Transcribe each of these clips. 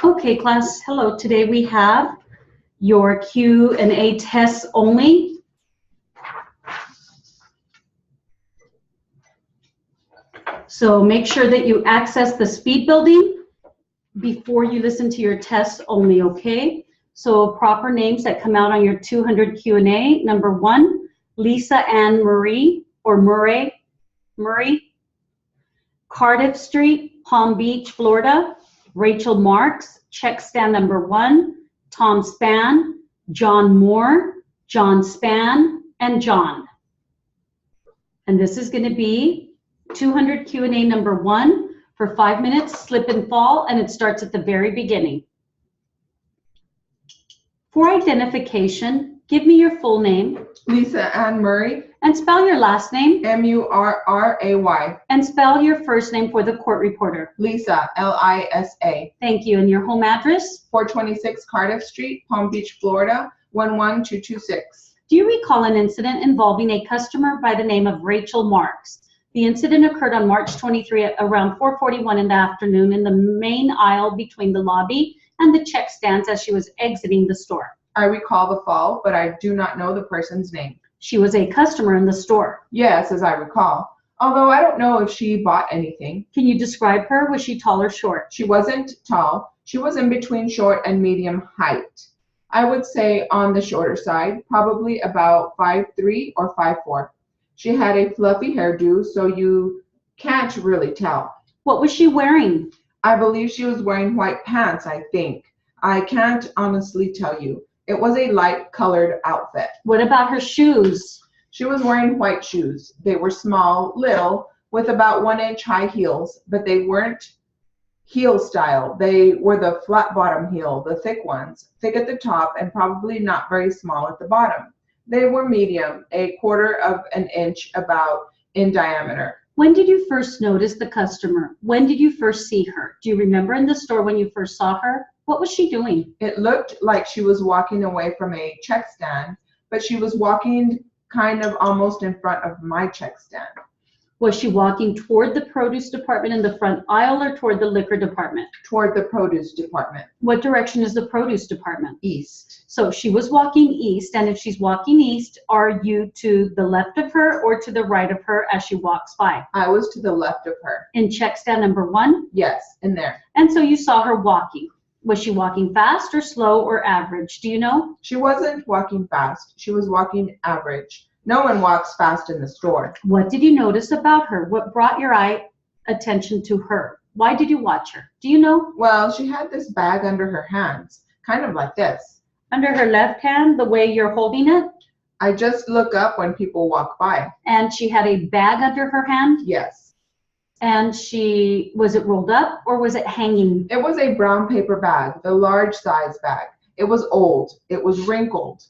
Okay, class, hello. Today we have your Q&A tests only. So make sure that you access the speed building before you listen to your tests only, okay? So proper names that come out on your 200 Q&A. Number 1, Lisa Ann Marie or Murray, Cardiff Street, Palm Beach, Florida. Rachel Marks, check stand number 1, Tom Span, John Moore, John Span, and John. And this is going to be 200 Q&A number 1 for 5 minutes, slip and fall, and it starts at the very beginning. For identification, give me your full name. Lisa Ann Murray. And spell your last name. Murray. And spell your first name for the court reporter. Lisa, Lisa. Thank you. And your home address? 426 Cardiff Street, Palm Beach, Florida, 11226. Do you recall an incident involving a customer by the name of Rachel Marks? The incident occurred on March 23 at around 4:41 in the afternoon in the main aisle between the lobby and the check stands as she was exiting the store. I recall the fall, but I do not know the person's name. She was a customer in the store. Yes, as I recall. Although I don't know if she bought anything. Can you describe her? Was she tall or short? She wasn't tall. She was in between short and medium height. I would say on the shorter side, probably about 5'3" or 5'4". She had a fluffy hairdo, so you can't really tell. What was she wearing? I believe she was wearing white pants, I think. I can't honestly tell you. It was a light-colored outfit. What about her shoes? She was wearing white shoes. They were small, little, with about 1-inch high heels, but they weren't heel style. They were the flat bottom heel, the thick ones, thick at the top and probably not very small at the bottom. They were medium, 1/4 of an inch about in diameter. When did you first notice the customer? When did you first see her? Do you remember in the store when you first saw her? What was she doing? It looked like she was walking away from a check stand, but she was walking kind of almost in front of my check stand. Was she walking toward the produce department in the front aisle or toward the liquor department? Toward the produce department. What direction is the produce department? East. So she was walking east, and if she's walking east, are you to the left of her or to the right of her as she walks by? I was to the left of her. In check stand number 1? Yes, in there. And so you saw her walking. Was she walking fast or slow or average? Do you know? She wasn't walking fast. She was walking average. No one walks fast in the store. What did you notice about her? What brought your attention to her? Why did you watch her? Do you know? Well, she had this bag under her hands, kind of like this. Under her left hand, the way you're holding it? I just look up when people walk by. And she had a bag under her hand? Yes. And was it rolled up or was it hanging? It was a brown paper bag, the large size bag. It was old. It was wrinkled.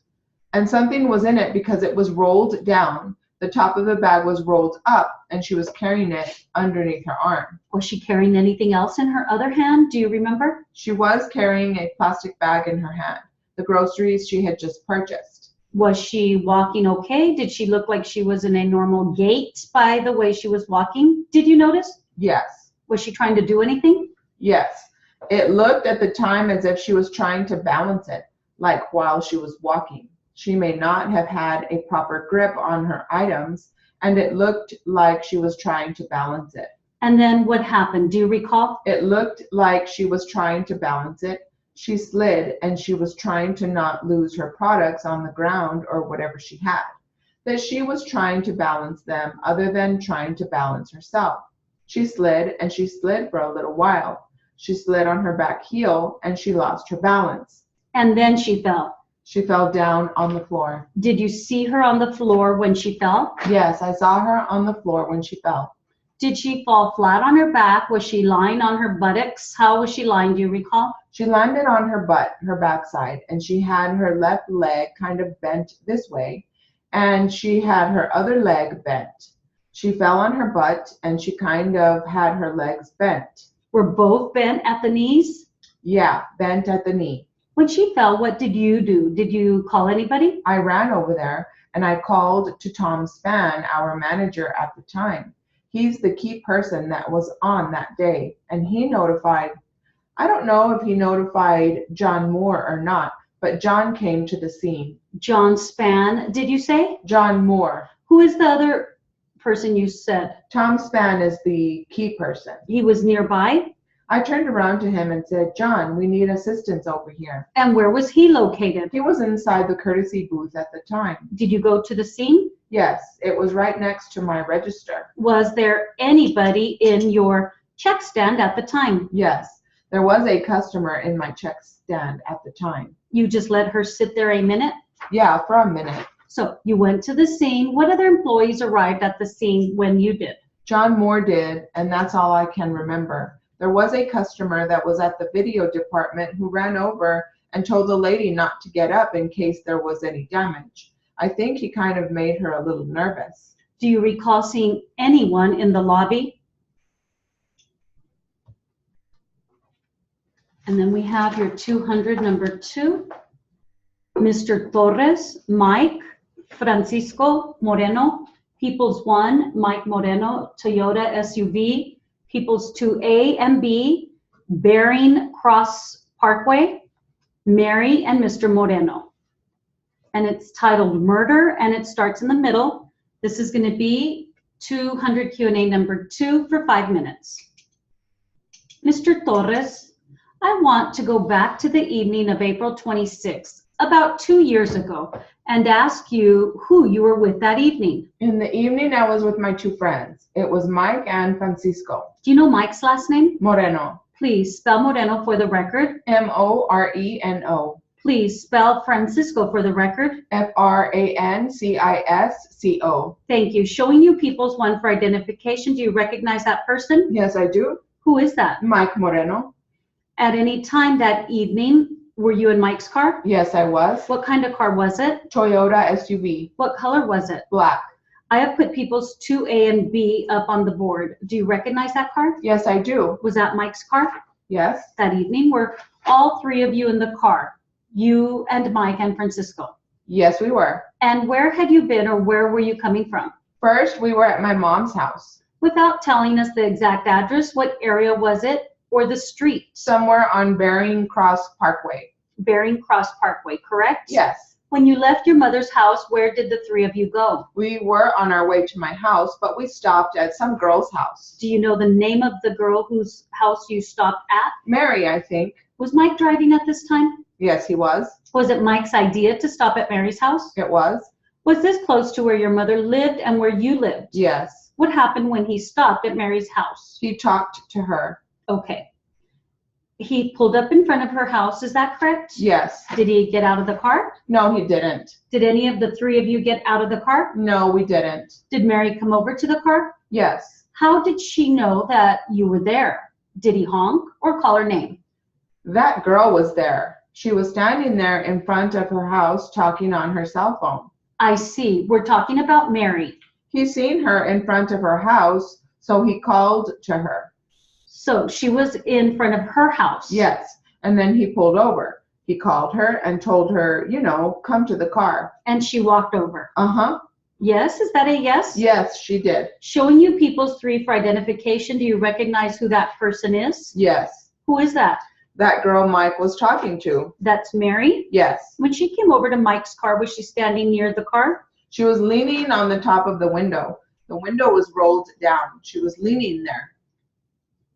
And something was in it because it was rolled down. The top of the bag was rolled up, and she was carrying it underneath her arm. Was she carrying anything else in her other hand? Do you remember? She was carrying a plastic bag in her hand, the groceries she had just purchased. Was she walking okay? Did she look like she was in a normal gait by the way she was walking? Did you notice? Yes. Was she trying to do anything? Yes. It looked at the time as if she was trying to balance it, like while she was walking. She may not have had a proper grip on her items, and it looked like she was trying to balance it. And then what happened? Do you recall? It looked like she was trying to balance it. She slid, and she was trying to not lose her products on the ground or whatever she had. That she was trying to balance them other than trying to balance herself. She slid, and she slid for a little while. She slid on her back heel, and she lost her balance. And then she fell. She fell down on the floor. Did you see her on the floor when she fell? Yes, I saw her on the floor when she fell. Did she fall flat on her back? Was she lying on her buttocks? How was she lying? Do you recall? She landed on her butt, her backside, and she had her left leg kind of bent this way, and she had her other leg bent. She fell on her butt, and she kind of had her legs bent. Were both bent at the knees? Yeah, bent at the knee. When she fell, what did you do? Did you call anybody? I ran over there, and I called to Tom Span, our manager at the time. He's the key person that was on that day, and he notified I don't know if he notified John Moore or not, but John came to the scene. John Spann, did you say? John Moore. Who is the other person you said? Tom Spann is the key person. He was nearby? I turned around to him and said, John, we need assistance over here. And where was he located? He was inside the courtesy booth at the time. Did you go to the scene? Yes, it was right next to my register. Was there anybody in your check stand at the time? Yes, there was a customer in my check stand at the time. You just let her sit there a minute? Yeah, for a minute. So you went to the scene. What other employees arrived at the scene when you did? John Moore did, and that's all I can remember. There was a customer that was at the video department who ran over and told the lady not to get up in case there was any damage. I think he kind of made her a little nervous. Do you recall seeing anyone in the lobby? And then we have your 200, number 2. Mr. Torres, Mike, Francisco Moreno, Peoples 1, Mike Moreno, Toyota SUV, Peoples 2A and B, Bering Cross Parkway, Mary and Mr. Moreno. And it's titled Murder, and it starts in the middle. This is going to be 200 Q&A number 2 for 5 minutes. Mr. Torres, I want to go back to the evening of April 26th, about 2 years ago, and ask you who you were with that evening. In the evening, I was with my 2 friends. It was Mike and Francisco. Do you know Mike's last name? Moreno. Please spell Moreno for the record. Moreno. Please spell Francisco for the record. Francisco. Thank you. Showing you Peoples 1 for identification. Do you recognize that person? Yes, I do. Who is that? Mike Moreno. At any time that evening, were you in Mike's car? Yes, I was. What kind of car was it? Toyota SUV. What color was it? Black. I have put Peoples 2A and B up on the board. Do you recognize that car? Yes, I do. Was that Mike's car? Yes. That evening, were all 3 of you in the car? You and Mike and Francisco? Yes, we were. And where had you been, or where were you coming from? First, we were at my mom's house. Without telling us the exact address, what area was it, or the street? Somewhere on Bering Cross Parkway. Bering Cross Parkway, correct? Yes. When you left your mother's house, where did the 3 of you go? We were on our way to my house, but we stopped at some girl's house. Do you know the name of the girl whose house you stopped at? Mary, I think. Was Mike driving at this time? Yes, he was. Was it Mike's idea to stop at Mary's house? It was. Was this close to where your mother lived and where you lived? Yes. What happened when he stopped at Mary's house? He talked to her. Okay. He pulled up in front of her house, is that correct? Yes. Did he get out of the car? No, he didn't. Did any of the 3 of you get out of the car? No, we didn't. Did Mary come over to the car? Yes. How did she know that you were there? Did he honk or call her name? That girl was there. She was standing there in front of her house talking on her cell phone. I see. We're talking about Mary. He seen her in front of her house, so he called to her. So she was in front of her house? Yes. And then he pulled over. He called her and told her, come to the car. And she walked over? Uh-huh. Yes? Is that a yes? Yes, she did. Showing you Peoples 3 for identification. Do you recognize who that person is? Yes. Who is that? That girl Mike was talking to. That's Mary? Yes. When she came over to Mike's car, was she standing near the car? She was leaning on the top of the window. The window was rolled down. She was leaning there.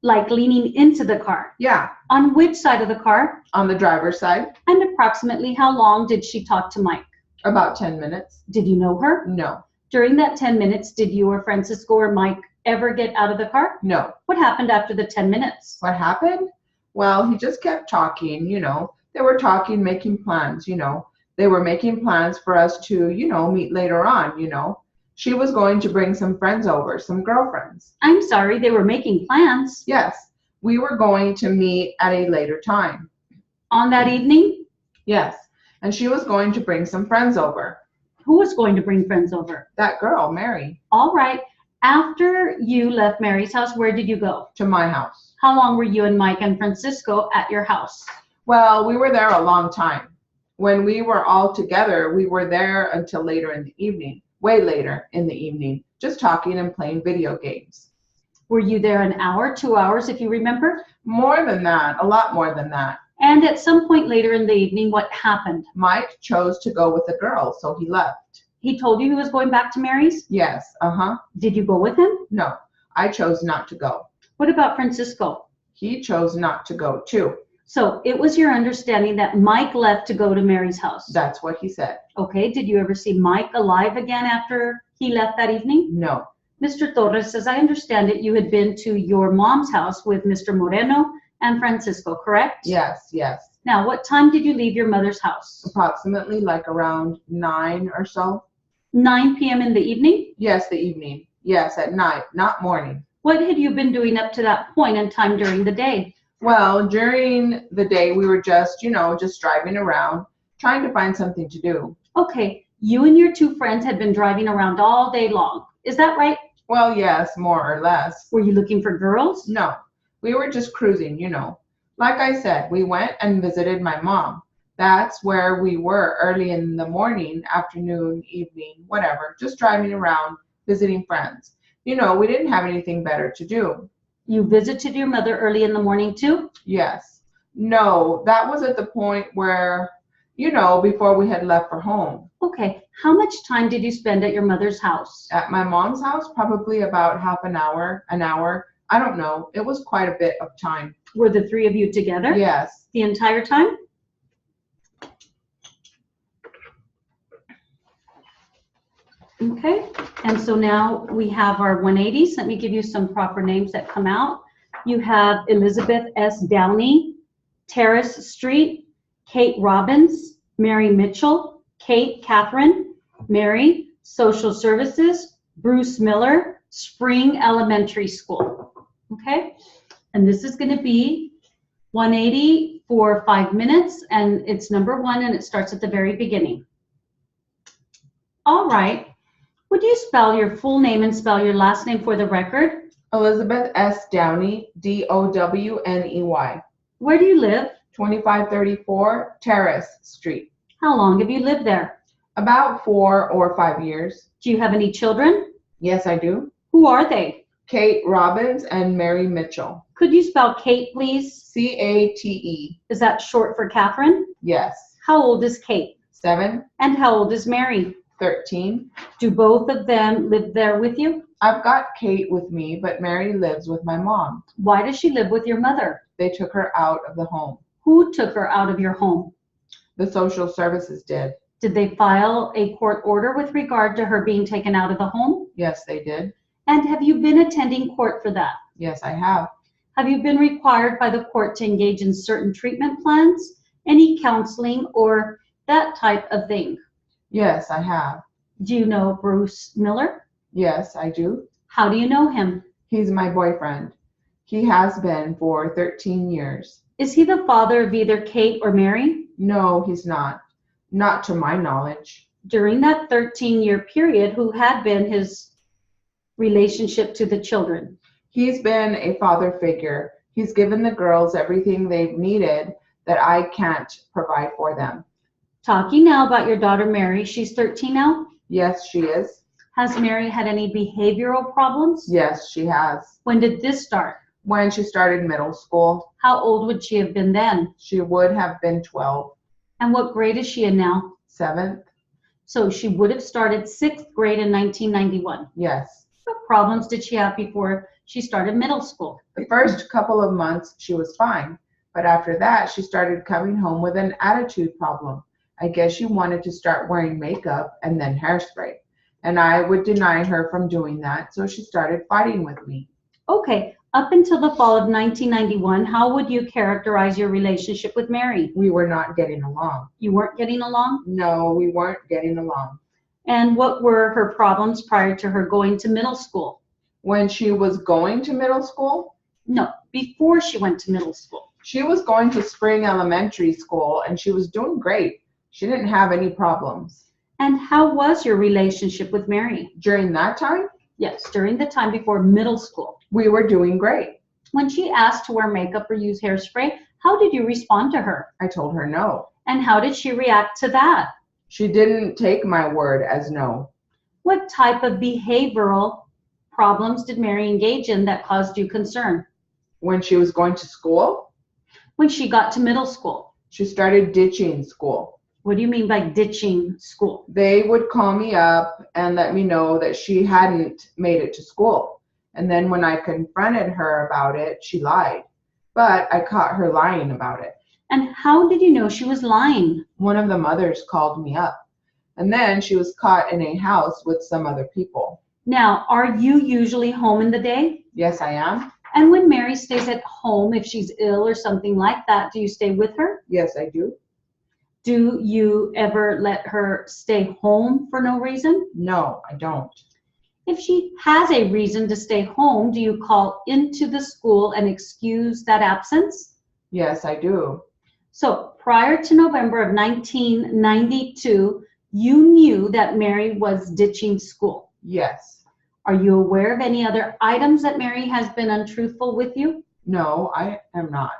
Like leaning into the car? Yeah. On which side of the car? On the driver's side. And approximately how long did she talk to Mike? About 10 minutes. Did you know her? No. During that 10 minutes, did you or Francisco or Mike ever get out of the car? No. What happened after the 10 minutes? What happened? Well, he just kept talking, They were talking, making plans, They were making plans for us to, meet later on, She was going to bring some friends over, some girlfriends. I'm sorry, they were making plans. Yes. We were going to meet at a later time. On that evening? Yes. And she was going to bring some friends over. Who was going to bring friends over? That girl, Mary. All right. After you left Mary's house, where did you go? To my house. How long were you and Mike and Francisco at your house? Well, we were there a long time. When we were all together, we were there until later in the evening, way later in the evening, just talking and playing video games. Were you there an hour, 2 hours, if you remember? More than that, a lot more than that. And at some point later in the evening, what happened? Mike chose to go with the girl, so he left. He told you he was going back to Mary's? Yes, Did you go with him? No, I chose not to go. What about Francisco? He chose not to go too. So it was your understanding that Mike left to go to Mary's house? That's what he said. Okay, did you ever see Mike alive again after he left that evening? No. Mr. Torres, as I understand it, you had been to your mom's house with Mr. Moreno and Francisco, correct? Yes, yes. Now, what time did you leave your mother's house? Approximately like around 9 or so. 9 p.m. in the evening? Yes, the evening. Yes, at night, not morning. What had you been doing up to that point in time during the day? Well, during the day, we were just driving around, trying to find something to do. Okay, you and your two friends had been driving around all day long. Is that right? Well, yes, more or less. Were you looking for girls? No, we were just cruising, Like I said, we went and visited my mom. That's where we were early in the morning, afternoon, evening, whatever, just driving around, visiting friends. We didn't have anything better to do. You visited your mother early in the morning too? Yes. No, that was at the point where, before we had left for home. Okay, how much time did you spend at your mother's house? At my mom's house, probably about half an hour. I don't know. It was quite a bit of time. Were the three of you together? Yes. The entire time? Okay, and so now we have our 180s. Let me give you some proper names that come out. You have Elizabeth S. Downey, Terrace Street, Kate Robbins, Mary Mitchell, Kate Catherine, Mary, Social Services, Bruce Miller, Spring Elementary School. Okay, and this is going to be 180 for 5 minutes, and it's number 1, and it starts at the very beginning. All right. Would you spell your full name and spell your last name for the record? Elizabeth S. Downey, Downey. Where do you live? 2534 Terrace Street. How long have you lived there? About 4 or 5 years. Do you have any children? Yes, I do. Who are they? Kate Robbins and Mary Mitchell. Could you spell Kate, please? Cate. Is that short for Catherine? Yes. How old is Kate? 7. And how old is Mary? 13. Do both of them live there with you? I've got Kate with me, but Mary lives with my mom. Why does she live with your mother? They took her out of the home. Who took her out of your home? The social services did. Did they file a court order with regard to her being taken out of the home? Yes, they did. And have you been attending court for that? Yes, I have. Have you been required by the court to engage in certain treatment plans, any counseling, or that type of thing? Yes, I have. Do you know Bruce Miller? Yes, I do. How do you know him? He's my boyfriend. He has been for 13 years. Is he the father of either Kate or Mary? No, he's not. Not to my knowledge. During that 13-year period, who had been his relationship to the children? He's been a father figure. He's given the girls everything they've needed that I can't provide for them. Talking now about your daughter Mary, she's 13 now? Yes, she is. Has Mary had any behavioral problems? Yes, she has. When did this start? When she started middle school. How old would she have been then? She would have been 12. And what grade is she in now? 7th. So she would have started 6th grade in 1991. Yes. What problems did she have before she started middle school? The first couple of months she was fine, but after that she started coming home with an attitude problem. I guess she wanted to start wearing makeup and then hairspray, and I would deny her from doing that, so she started fighting with me. Okay, up until the fall of 1991, how would you characterize your relationship with Mary? We were not getting along. You weren't getting along? No, we weren't getting along. And what were her problems prior to her going to middle school? When she was going to middle school? No, before she went to middle school. She was going to Spring Elementary School, and she was doing great. She didn't have any problems. And how was your relationship with Mary? During that time? Yes, during the time before middle school. We were doing great. When she asked to wear makeup or use hairspray, how did you respond to her? I told her no. And how did she react to that? She didn't take my word as no. What type of behavioral problems did Mary engage in that caused you concern? When she was going to school, When she got to middle school. she started ditching school. What do you mean by ditching school? They would call me up and let me know that she hadn't made it to school. And then when I confronted her about it, she lied. But I caught her lying about it. And how did you know she was lying? One of the mothers called me up. And then she was caught in a house with some other people. Now, are you usually home in the day? Yes, I am. And when Mary stays at home, if she's ill or something like that, do you stay with her? Yes, I do. Do you ever let her stay home for no reason? No, I don't. If she has a reason to stay home, do you call into the school and excuse that absence? Yes, I do. So prior to November of 1992, you knew that Mary was ditching school. Yes. Are you aware of any other items that Mary has been untruthful with you? No, I am not.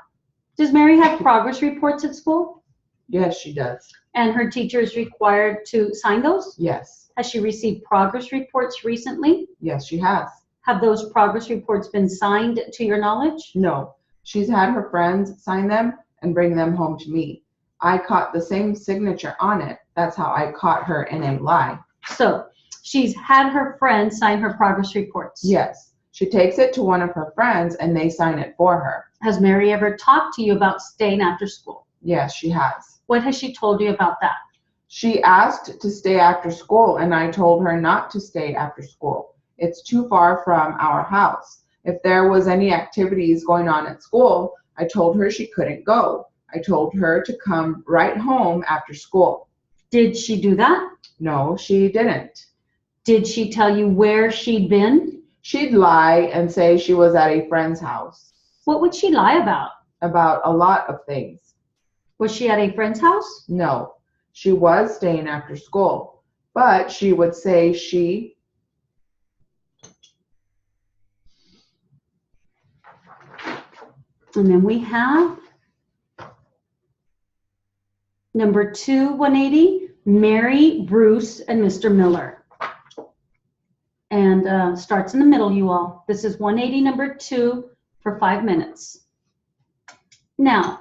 Does Mary have progress reports at school? Yes, she does. And her teacher is required to sign those? Yes. Has she received progress reports recently? Yes, she has. Have those progress reports been signed to your knowledge? No. She's had her friends sign them and bring them home to me. I caught the same signature on it. That's how I caught her in a lie. So she's had her friends sign her progress reports. Yes. She takes it to one of her friends and they sign it for her. Has Mary ever talked to you about staying after school? Yes, she has. What has she told you about that? She asked to stay after school and I told her not to stay after school. It's too far from our house. If there was any activities going on at school, I told her she couldn't go. I told her to come right home after school. Did she do that? No, she didn't. Did she tell you where she'd been? She'd lie and say she was at a friend's house. What would she lie about? About a lot of things. Was she at a friend's house? No, she was staying after school, but she would say she... And then we have number 2, 180, Mary, Bruce, and Mr. Miller. And starts in the middle, you all. This is 180, number 2, for 5 minutes. Now,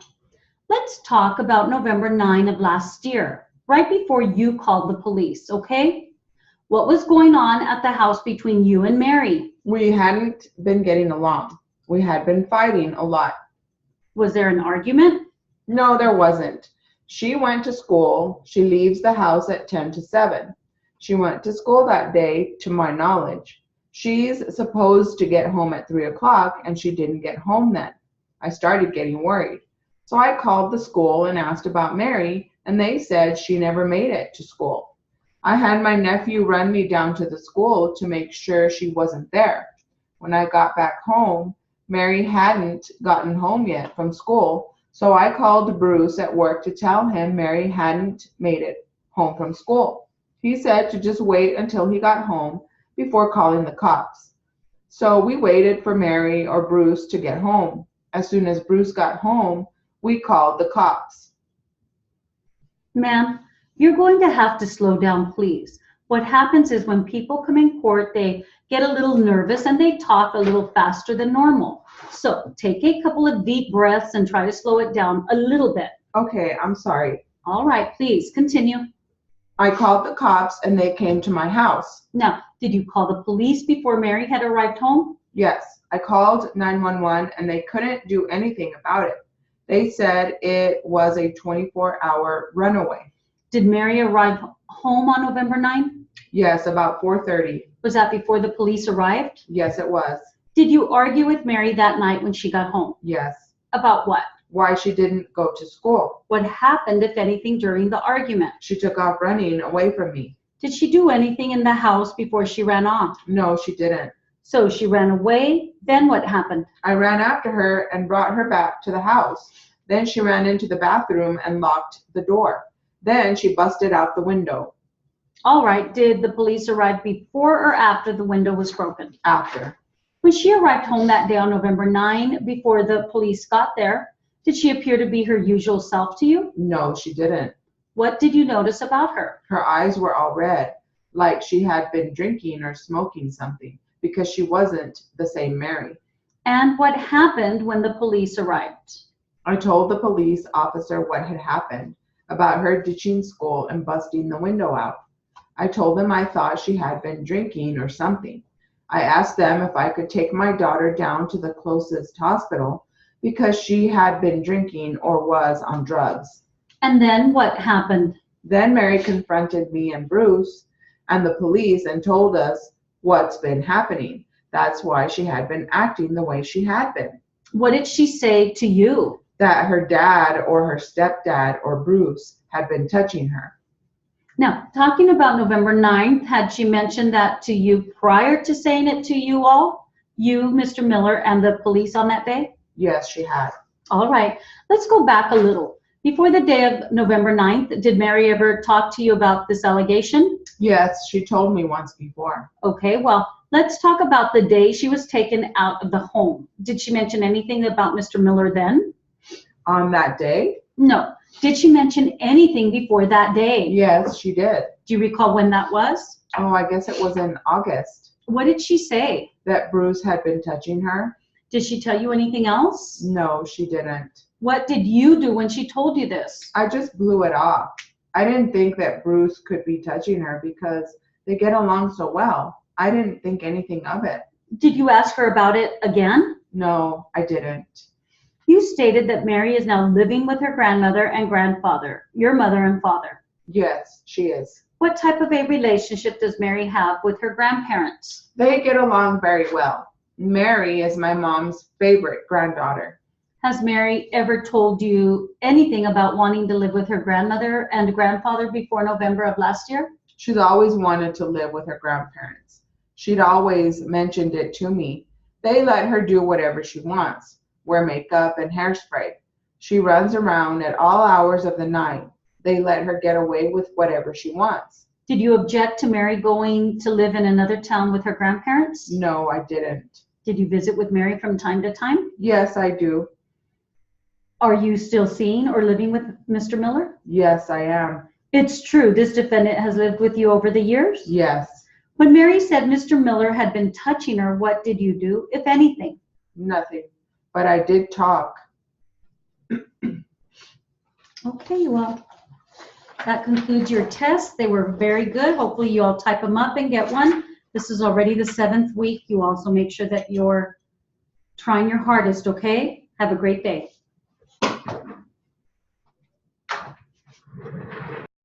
let's talk about November 9 of last year, right before you called the police, okay? What was going on at the house between you and Mary? We hadn't been getting along. We had been fighting a lot. Was there an argument? No, there wasn't. She went to school. She leaves the house at 10 to 7. She went to school that day, to my knowledge. She's supposed to get home at 3 o'clock, and she didn't get home then. I started getting worried. So I called the school and asked about Mary, and they said she never made it to school. I had my nephew run me down to the school to make sure she wasn't there. When I got back home, Mary hadn't gotten home yet from school, so I called Bruce at work to tell him Mary hadn't made it home from school. He said to just wait until he got home before calling the cops. So we waited for Mary or Bruce to get home. As soon as Bruce got home, we called the cops. Ma'am, you're going to have to slow down, please. What happens is when people come in court, they get a little nervous and they talk a little faster than normal. So take a couple of deep breaths and try to slow it down a little bit. Okay, I'm sorry. All right, please continue. I called the cops and they came to my house. Now, did you call the police before Mary had arrived home? Yes, I called 911 and they couldn't do anything about it. They said it was a 24-hour runaway. Did Mary arrive home on November 9? Yes, about 4:30. Was that before the police arrived? Yes, it was. Did you argue with Mary that night when she got home? Yes. About what? Why she didn't go to school. What happened, if anything, during the argument? She took off running away from me. Did she do anything in the house before she ran off? No, she didn't. So she ran away, then what happened? I ran after her and brought her back to the house. Then she ran into the bathroom and locked the door. Then she busted out the window. All right, did the police arrive before or after the window was broken? After. When she arrived home that day on November 9, before the police got there, did she appear to be her usual self to you? No, she didn't. What did you notice about her? Her eyes were all red, like she had been drinking or smoking something, because she wasn't the same Mary. And what happened when the police arrived? I told the police officer what had happened about her ditching school and busting the window out. I told them I thought she had been drinking or something. I asked them if I could take my daughter down to the closest hospital because she had been drinking or was on drugs. And then what happened? Then Mary confronted me and Bruce and the police and told us what's been happening. That's why she had been acting the way she had been. What did she say to you? That her dad or her stepdad or Bruce had been touching her. Now, talking about November 9th, had she mentioned that to you prior to saying it to you all? You, Mr. Miller, and the police on that day? Yes, she had. All right, let's go back a little. Before the day of November 9th, did Mary ever talk to you about this allegation? Yes, she told me once before. Okay, well, let's talk about the day she was taken out of the home. Did she mention anything about Mr. Miller then? On that day? No. Did she mention anything before that day? Yes, she did. Do you recall when that was? Oh, I guess it was in August. What did she say? That Bruce had been touching her? Did she tell you anything else? No, she didn't. What did you do when she told you this? I just blew it off. I didn't think that Bruce could be touching her because they get along so well. I didn't think anything of it. Did you ask her about it again? No, I didn't. You stated that Mary is now living with her grandmother and grandfather, your mother and father. Yes, she is. What type of a relationship does Mary have with her grandparents? They get along very well. Mary is my mom's favorite granddaughter. Has Mary ever told you anything about wanting to live with her grandmother and grandfather before November of last year? She's always wanted to live with her grandparents. She'd always mentioned it to me. They let her do whatever she wants, wear makeup and hairspray. She runs around at all hours of the night. They let her get away with whatever she wants. Did you object to Mary going to live in another town with her grandparents? No, I didn't. Did you visit with Mary from time to time? Yes, I do. Are you still seeing or living with Mr. Miller? Yes, I am. It's true, this defendant has lived with you over the years? Yes. When Mary said Mr. Miller had been touching her, what did you do, if anything? Nothing. But I did talk. Okay, well, that concludes your test. They were very good. Hopefully you all type them up and get one. This is already the 7th week. You also make sure that you're trying your hardest, okay? Have a great day.